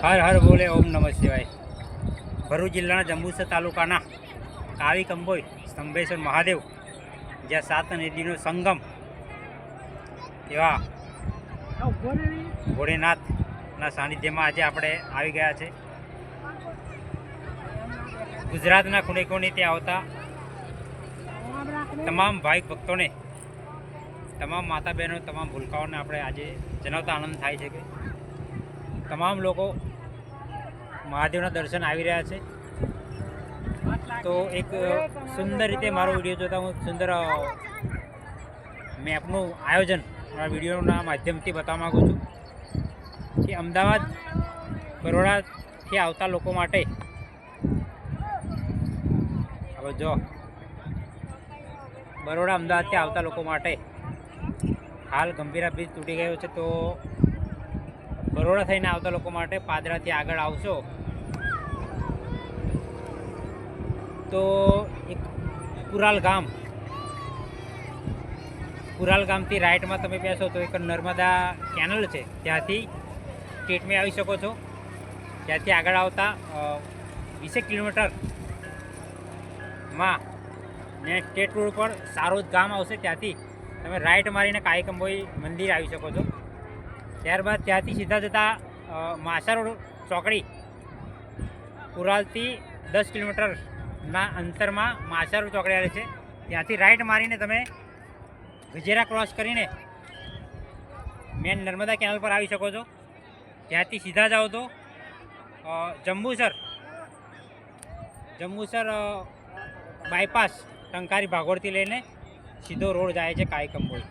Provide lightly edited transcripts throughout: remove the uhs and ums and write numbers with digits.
હર હર બોલે ઓમ નમઃ શિવાય. ભરૂચ જિલ્લાના જંબુસર તાલુકાના કાવી કંબોઈ સ્તંભેશ્વર મહાદેવ, જ્યાં 7 નદીનો સંગમ એવા ભોળેનાથના સાનિધ્યમાં આજે આપણે આવી ગયા છે. ગુજરાતના ખૂણે ખૂણે ત્યાં આવતા તમામ ભાવિક ભક્તોને, તમામ માતા બહેનો, તમામ ભૂલકાઓને આપણે આજે જણાવતા આનંદ થાય છે કે તમામ લોકો મહાદેવના દર્શન આવી રહ્યા છે. તો એક સુંદર રીતે મારો વિડીયો જોતા હું સુંદર મેપનું આયોજન મારા વિડીયોના માધ્યમથી બતાવવા માગું છું કે અમદાવાદ બરોડાથી આવતા લોકો માટે હવે જો બરોડા અમદાવાદથી આવતા લોકો માટે હાલ ગંભીરા બ્રિજ તૂટી ગયો છે. તો બરોડા થઈને આવતા લોકો માટે પાદરાથી આગળ આવશો તો એક કુરાલ ગામથી રાઈટમાં તમે બેસો તો એક નર્મદા કેનલ છે, ત્યાંથી સ્ટેટમાં આવી શકો છો. ત્યાંથી આગળ આવતા 20 કિલોમીટરમાં ને સ્ટેટ રોડ પર સારોદ ગામ આવશે, ત્યાંથી તમે રાઈટ મારીને કાવી કંબોઈ મંદિર આવી શકો છો. ત્યારબાદ ત્યાંથી સીધા જતા માસા રોડ ચોકડી, કુરાલથી 10 કિલોમીટરના અંતરમાં માસા રોડ ચોકડી આવે છે, ત્યાંથી રાઈટ મારીને તમે ગજેરા ક્રોસ કરીને મેન નર્મદા કેનલ પર આવી શકો છો. ત્યાંથી સીધા જાઓ તો જંબુસર બાયપાસ ટંકારી ભાગોળથી લઈને સીધો રોડ જાય છે કાવી કંબોઈ.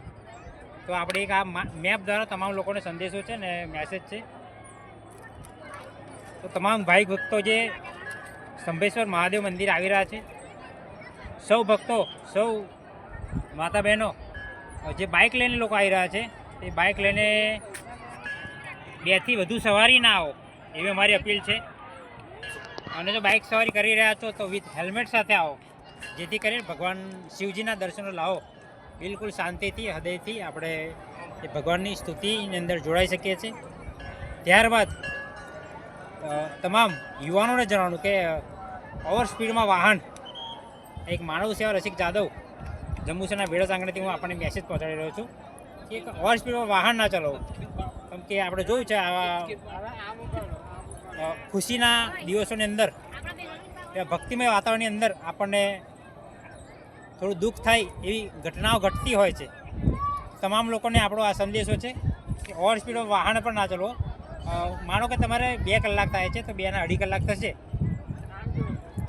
તો આપણે એક આ મેપ દ્વારા તમામ લોકોને સંદેશો છે ને મેસેજ છે. તો તમામ ભાઈ ભક્તો જે સ્તંભેશ્વર મહાદેવ મંદિર આવી રહ્યા છે, સૌ ભક્તો, સૌ માતા બહેનો જે બાઇક લઈને લોકો આવી રહ્યા છે, એ બાઇક લઈને 2 થી વધુ સવારી ના આવો એવી અમારી અપીલ છે. અને જો બાઇક સવારી કરી રહ્યા છો તો વિથ હેલ્મેટ સાથે આવો, જેથી કરીને ભગવાન શિવજીના દર્શનો લાવો. બિલકુલ શાંતિથી, હૃદયથી આપણે એ ભગવાનની સ્તુતિની અંદર જોડાઈ શકીએ છીએ. ત્યારબાદ તમામ યુવાનોને જણાવવાનું કે ઓવર સ્પીડમાં વાહન, એક માનવ સેવા રસિક જાદવ જંબુસરના વેળા આંગણેથી હું આપણને મેસેજ પહોંચાડી રહ્યો છું કે ઓવર સ્પીડમાં વાહન ના ચલાવો. કેમ કે આપણે જોયું છે આવા ખુશીના દિવસોની અંદર, ભક્તિમય વાતાવરણની અંદર આપણને થોડું દુઃખ થાય એવી ઘટનાઓ ઘટતી હોય છે. તમામ લોકોને આપણો આ સંદેશો છે કે ઓવર સ્પીડમાં વાહન પણ ના ચલાવો. માનો કે તમારે 2 કલાક થાય છે તો 2 ના 2.5 કલાક થશે,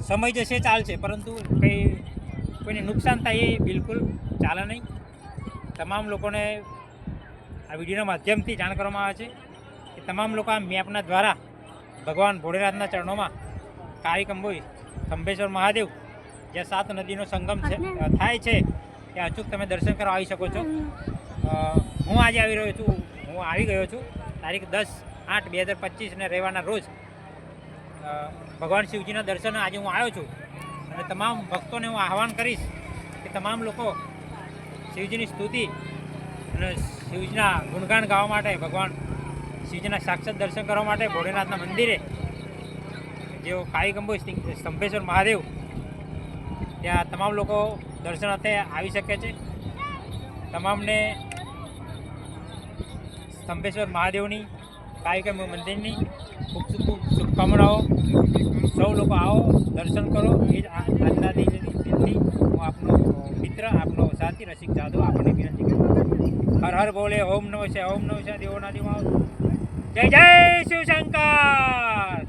સમય જશે ચાલશે, પરંતુ કોઈને નુકસાન થાય એ બિલકુલ ચાલે નહીં. તમામ લોકોને આ વિડીયોના માધ્યમથી જાણ કરવામાં આવે છે કે તમામ લોકો આ મેપના દ્વારા ભગવાન ભોળેનાથના ચરણોમાં કાવી કંબોઈ સ્તંભેશ્વર મહાદેવ, જ્યાં 7 નદીનો સંગમ થાય છે, ત્યાં અચૂક તમે દર્શન કરવા આવી શકો છો. હું આજે આવી ગયો છું તારીખ 10/8/2025 અને રવિવારના રોજ ભગવાન શિવજીના દર્શન આજે હું આવ્યો છું. અને તમામ ભક્તોને હું આહ્વાન કરીશ કે તમામ લોકો શિવજીની સ્તુતિ અને શિવજીના ગુણગાન ગાવા માટે, ભગવાન શિવજીના સાક્ષાત દર્શન કરવા માટે ભોળેનાથના મંદિરે, જેઓ કાવી કંબોઈ સ્તંભેશ્વર મહાદેવ, ત્યાં તમામ લોકો દર્શનાર્થે આવી શકે છે. તમામને સ્તંભેશ્વર મહાદેવની, કાવી કંબોઈ મંદિરની ખૂબ ખૂબ શુભકામનાઓ. સૌ લોકો આવો, દર્શન કરો. એ જ આજના દિનથી હું આપનો મિત્ર, આપનો સાથી રસિક જાદવ આપણને વિનંતી કરું. હર હર બોલે ઓમ નમઃ શિવાય. ઓમ નમઃ શિવાય. દેવોના દેવ. જય જય શિવશંકર.